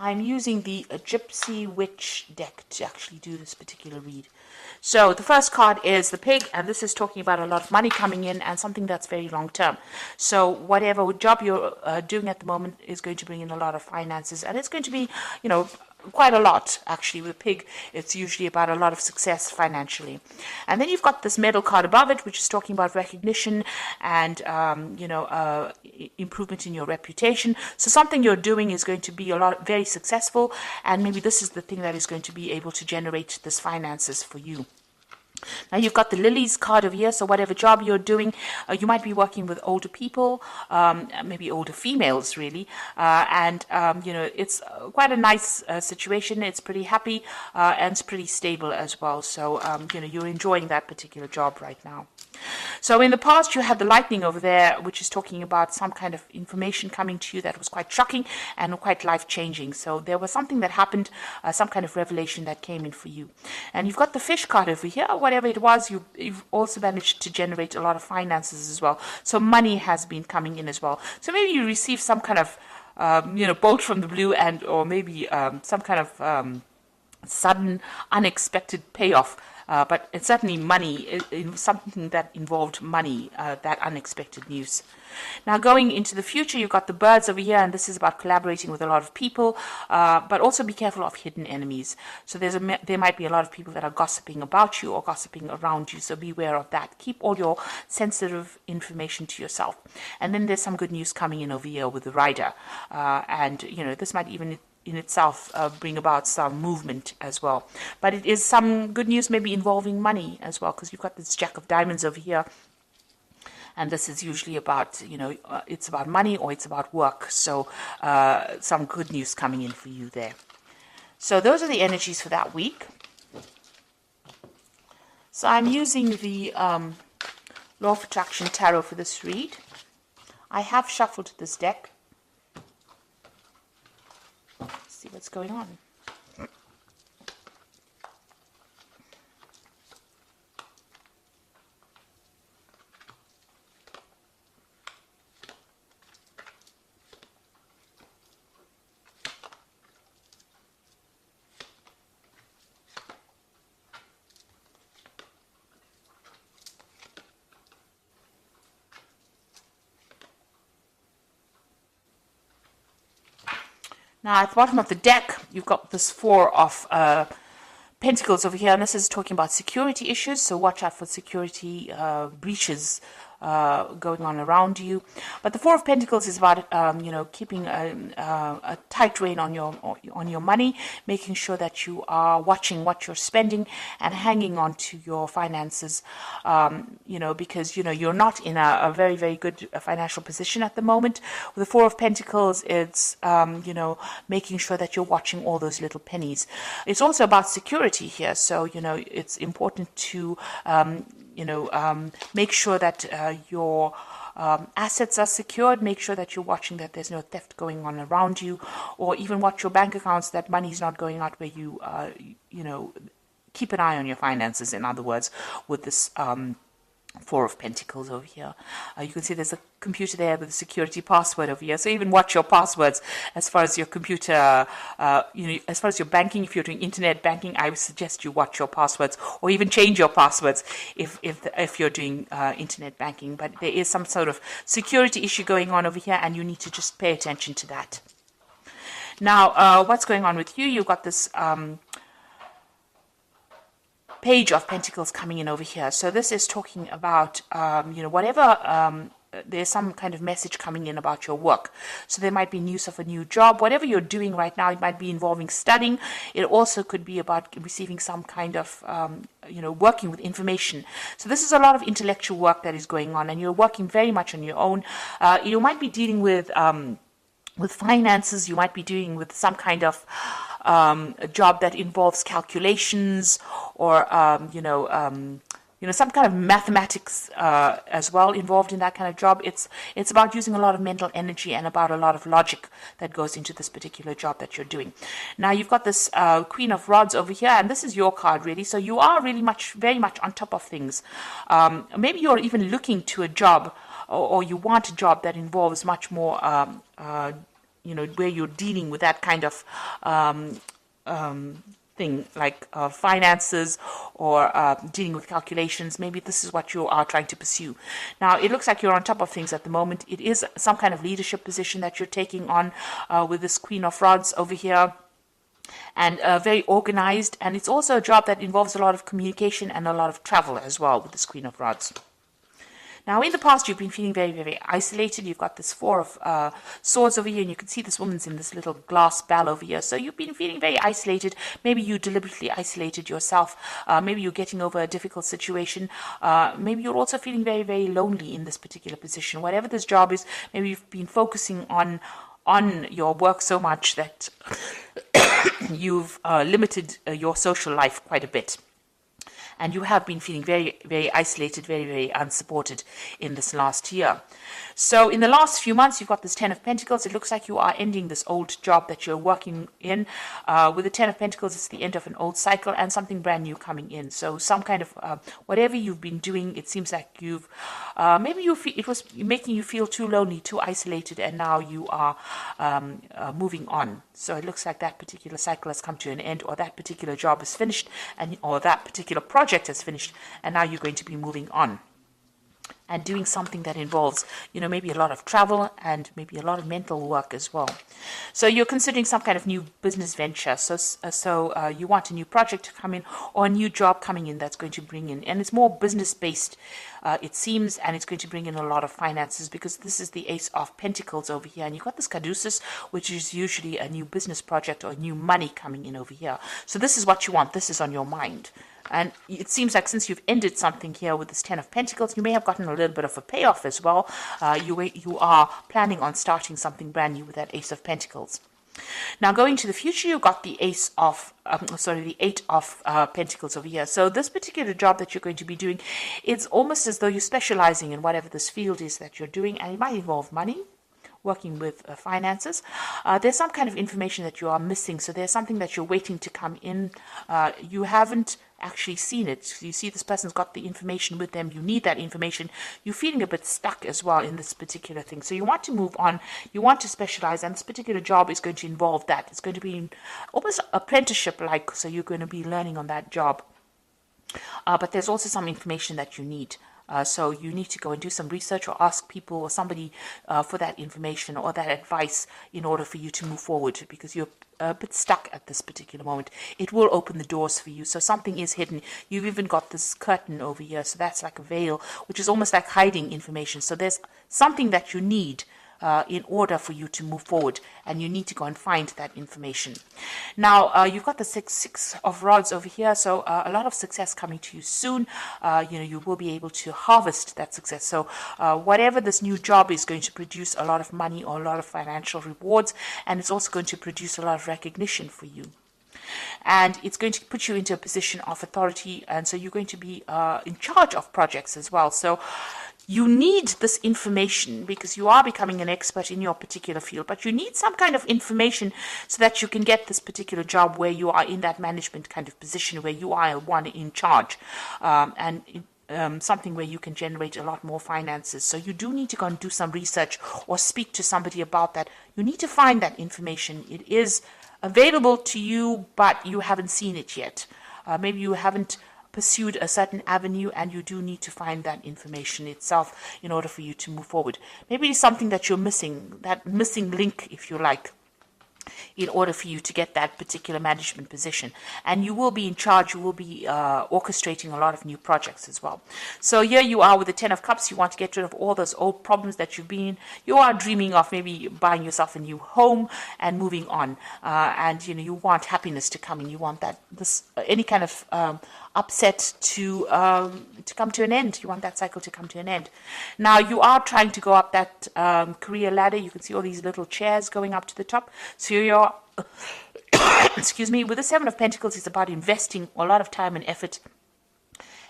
I'm using the Gypsy Witch deck to actually do this particular read. So the first card is the pig, and this is talking about a lot of money coming in and something that's very long term. So whatever job you're doing at the moment is going to bring in a lot of finances, and it's going to be, quite a lot actually. With a pig, it's usually about a lot of success financially. And then you've got this medal card above it, which is talking about recognition and improvement in your reputation. So something you're doing is going to be very successful, and maybe this is the thing that is going to be able to generate this finances for you. Now you've got the lilies card over here, so whatever job you're doing, you might be working with older people, maybe older females really, and it's quite a nice situation. It's pretty happy and it's pretty stable as well, so you're enjoying that particular job right now. So in the past, you had the lightning over there, which is talking about some kind of information coming to you that was quite shocking and quite life-changing. So there was something that happened, some kind of revelation that came in for you. And you've got the fish card over here. Whatever it was, you've also managed to generate a lot of finances as well. So money has been coming in as well. So maybe you received some kind of bolt from the blue, or maybe some kind of sudden, unexpected payoff. But it's certainly money, something that involved money, that unexpected news. Now going into the future, you've got the birds over here, and this is about collaborating with a lot of people, but also be careful of hidden enemies. So there might be a lot of people that are gossiping about you or gossiping around you, so beware of that. Keep all your sensitive information to yourself. And then there's some good news coming in over here with the rider, and this might even in itself bring about some movement as well. But it is some good news maybe involving money as well, because you've got this Jack of Diamonds over here. And this is usually about, it's about money or it's about work. So some good news coming in for you there. So those are the energies for that week. So I'm using the Law of Attraction Tarot for this read. I have shuffled this deck. See what's going on. Now, at the bottom of the deck, you've got this Four of Pentacles over here, and this is talking about security issues, so watch out for security breaches going on around you. But the Four of Pentacles is about keeping a tight rein on your money, making sure that you are watching what you're spending and hanging on to your finances, because you're not in a very, very good financial position at the moment. With the Four of Pentacles, it's making sure that you're watching all those little pennies. It's also about security here, so it's important to make sure that your assets are secured. Make sure that you're watching that there's no theft going on around you, or even watch your bank accounts, that money's not going out where you, keep an eye on your finances, in other words, with this Four of Pentacles over here. You can see there's a computer there with a security password over here. So even watch your passwords as far as your computer, as far as your banking. If you're doing internet banking, I would suggest you watch your passwords, or even change your passwords if you're doing internet banking. But there is some sort of security issue going on over here, and you need to just pay attention to that. Now, what's going on with you? You've got this Page of Pentacles coming in over here. So this is talking about, whatever, there's some kind of message coming in about your work. So there might be news of a new job. Whatever you're doing right now, it might be involving studying. It also could be about receiving some kind of, working with information. So this is a lot of intellectual work that is going on, and you're working very much on your own. You might be dealing with finances. You might be dealing with some kind of a job that involves calculations, or some kind of mathematics as well involved in that kind of job. It's about using a lot of mental energy and about a lot of logic that goes into this particular job that you're doing. Now you've got this Queen of Rods over here, and this is your card really. So you are really very much on top of things. Maybe you're even looking to a job, or you want a job that involves much more where you're dealing with that kind of thing, like finances or dealing with calculations. Maybe this is what you are trying to pursue. Now, it looks like you're on top of things at the moment. It is some kind of leadership position that you're taking on with this Queen of Rods over here, and very organized. And it's also a job that involves a lot of communication and a lot of travel as well with this Queen of Rods. Now, in the past, you've been feeling very, very isolated. You've got this Four of Swords over here, and you can see this woman's in this little glass bell over here. So you've been feeling very isolated. Maybe you deliberately isolated yourself. Maybe you're getting over a difficult situation. Maybe you're also feeling very, very lonely in this particular position. Whatever this job is, maybe you've been focusing on your work so much that you've limited your social life quite a bit. And you have been feeling very, very isolated, very, very unsupported in this last year. So in the last few months, you've got this Ten of Pentacles. It looks like you are ending this old job that you're working in. With the Ten of Pentacles, it's the end of an old cycle and something brand new coming in. So some kind of whatever you've been doing, it seems like you've maybe it was making you feel too lonely, too isolated, and now you are moving on. So it looks like that particular cycle has come to an end, or that particular job is finished, or that particular project is finished, and now you're going to be moving on and doing something that involves, maybe a lot of travel and maybe a lot of mental work as well. So you're considering some kind of new business venture. So you want a new project to come in, or a new job coming in that's going to bring in, and it's more business based, it seems, and it's going to bring in a lot of finances, because this is the Ace of Pentacles over here, and you've got this Caduceus, which is usually a new business project or new money coming in over here. So this is what you want. This is on your mind. And it seems like since you've ended something here with this Ten of Pentacles, you may have gotten a little bit of a payoff as well. You are planning on starting something brand new with that Ace of Pentacles. Now, going to the future, you've got the Eight of Pentacles over here. So this particular job that you're going to be doing, it's almost as though you're specializing in whatever this field is that you're doing, and it might involve money, working with finances. There's some kind of information that you are missing. So there's something that you're waiting to come in. You haven't actually seen it. You see this person's got the information with them. You need that information. You're feeling a bit stuck as well in this particular thing. So you want to move on. You want to specialize, and this particular job is going to involve that. It's going to be almost apprenticeship-like. So you're going to be learning on that job. But there's also some information that you need. So you need to go and do some research, or ask people or somebody for that information or that advice in order for you to move forward, because you're a bit stuck at this particular moment. It will open the doors for you. So something is hidden. You've even got this curtain over here. So that's like a veil, which is almost like hiding information. So there's something that you need in order for you to move forward, and you need to go and find that information. Now, you've got the six of Rods over here, so a lot of success coming to you soon. You will be able to harvest that success. So whatever this new job is going to produce a lot of money or a lot of financial rewards, and it's also going to produce a lot of recognition for you. And it's going to put you into a position of authority, and so you're going to be in charge of projects as well. So you need this information because you are becoming an expert in your particular field, but you need some kind of information so that you can get this particular job where you are in that management kind of position, where you are one in charge, something where you can generate a lot more finances. So you do need to go and do some research or speak to somebody about that. You need to find that information. It is available to you, but you haven't seen it yet. Maybe you haven't pursued a certain avenue, and you do need to find that information itself in order for you to move forward. Maybe it's something that you're missing, that missing link, if you like, in order for you to get that particular management position. And you will be in charge. You will be orchestrating a lot of new projects as well. So here you are with the Ten of Cups. You want to get rid of all those old problems that you've been. You are dreaming of maybe buying yourself a new home and moving on. And you want happiness to come in. You want any kind of upset to come to an end. You want that cycle to come to an end. Now you are trying to go up that career ladder. You can see all these little chairs going up to the top. So you're excuse me, with the Seven of Pentacles, it's about investing a lot of time and effort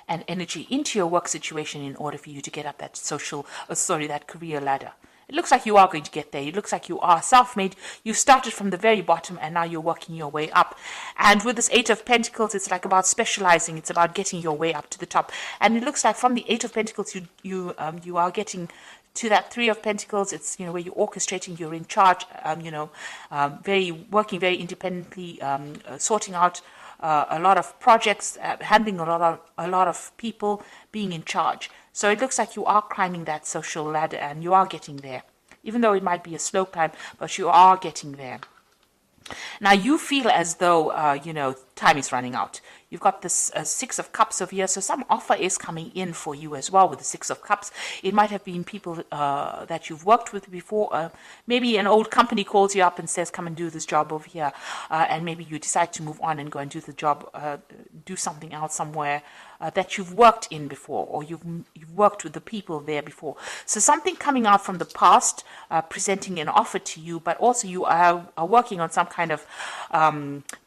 and energy into your work situation in order for you to get up that that career ladder. It looks like you are going to get there. It looks like you are self-made. You started from the very bottom, and now you're working your way up. And with this Eight of Pentacles, it's like about specializing. It's about getting your way up to the top. And it looks like from the Eight of Pentacles, you are getting to that Three of Pentacles. It's, where you're orchestrating, you're in charge, working very independently, sorting out a lot of projects, handling a lot of people, being in charge. So it looks like you are climbing that social ladder, and you are getting there. Even though it might be a slow climb, but you are getting there. Now you feel as though, time is running out. You've got this Six of Cups over here, so some offer is coming in for you as well with the Six of Cups. It might have been people that you've worked with before. Maybe an old company calls you up and says, come and do this job over here. And maybe you decide to move on and go and do the job, do something else somewhere that you've worked in before, or you've worked with the people there before. So something coming out from the past, presenting an offer to you, but also you are working on some kind of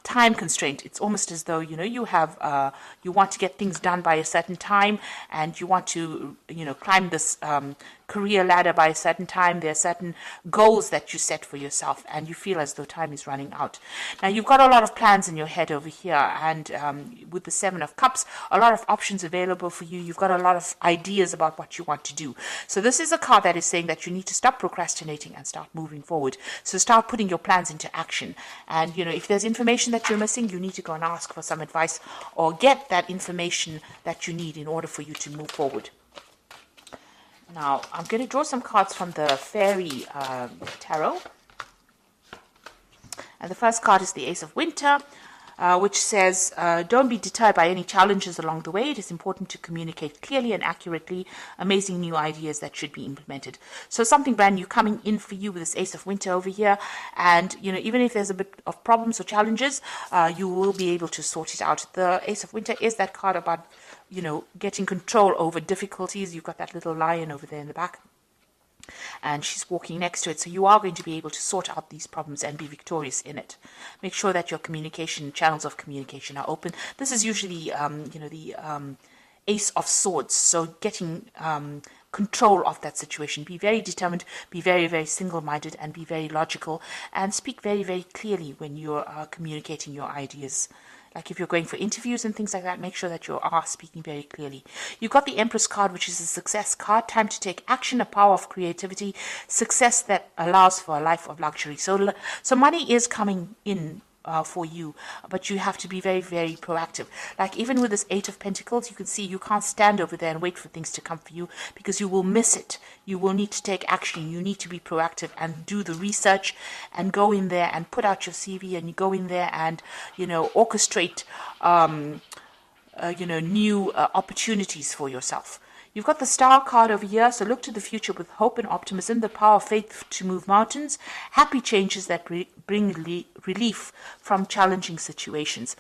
time constraint. It's almost as though, you have, you want to get things done by a certain time, and you want to, climb this career ladder by a certain time. There are certain goals that you set for yourself, and you feel as though time is running out. Now, you've got a lot of plans in your head over here, and with the Seven of Cups, a lot of options available for you. You've got a lot of ideas about what you want to do. So this is a card that is saying that you need to stop procrastinating and start moving forward. So start putting your plans into action. And, if there's information that you're missing, you need to go and ask for some advice or get that information that you need in order for you to move forward. Now, I'm going to draw some cards from the Fairy Tarot. And the first card is the Ace of Winter, which says, don't be deterred by any challenges along the way. It is important to communicate clearly and accurately amazing new ideas that should be implemented. So something brand new coming in for you with this Ace of Winter over here. And, even if there's a bit of problems or challenges, you will be able to sort it out. The Ace of Winter is that card about, getting control over difficulties. You've got that little lion over there in the back, and she's walking next to it. So you are going to be able to sort out these problems and be victorious in it. Make sure that your channels of communication are open. This is usually, the Ace of Swords. So getting control of that situation. Be very determined, be very, very single-minded, and be very logical, and speak very, very clearly when you're communicating your ideas. Like if you're going for interviews and things like that, make sure that you are speaking very clearly. You've got the Empress card, which is a success card. Time to take action, a power of creativity, success that allows for a life of luxury. So money is coming in for you, but you have to be very, very proactive. Like even with this Eight of Pentacles, you can see you can't stand over there and wait for things to come for you, because you will miss it. You will need to take action. You need to be proactive and do the research and go in there and put out your CV, and you go in there and, orchestrate, new opportunities for yourself. You've got the Star card over here, so look to the future with hope and optimism, the power of faith to move mountains, happy changes that bring relief from challenging situations.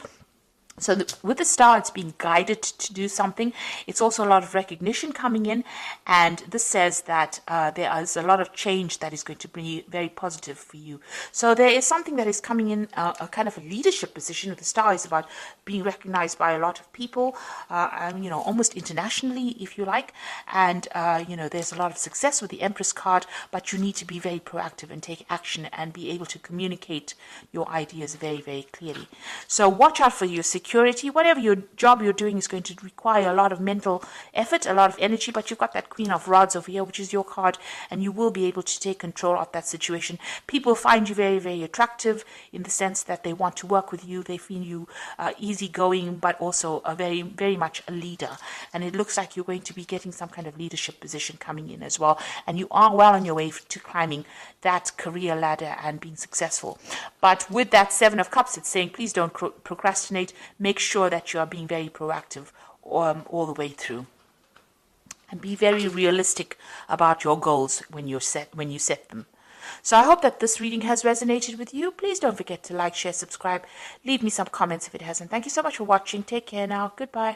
So with the Star, it's being guided to do something. It's also a lot of recognition coming in, and this says that there is a lot of change that is going to be very positive for you. So there is something that is coming in, a kind of a leadership position. With the Star is about being recognized by a lot of people, almost internationally, if you like. And, there's a lot of success with the Empress card, but you need to be very proactive and take action and be able to communicate your ideas very, very clearly. So watch out for your security. Whatever your job you're doing is going to require a lot of mental effort, a lot of energy, but you've got that Queen of Rods over here, which is your card, and you will be able to take control of that situation. People find you very, very attractive in the sense that they want to work with you. They feel you easygoing, but also a very, very much a leader. And it looks like you're going to be getting some kind of leadership position coming in as well. And you are well on your way to climbing that career ladder and being successful. But with that Seven of Cups, it's saying, please don't procrastinate. Make sure that you are being very proactive all the way through, and be very realistic about your goals when you set them. So I hope that this reading has resonated with you. Please don't forget to like, share, subscribe. Leave me some comments if it hasn't. Thank you so much for watching. Take care now. Goodbye.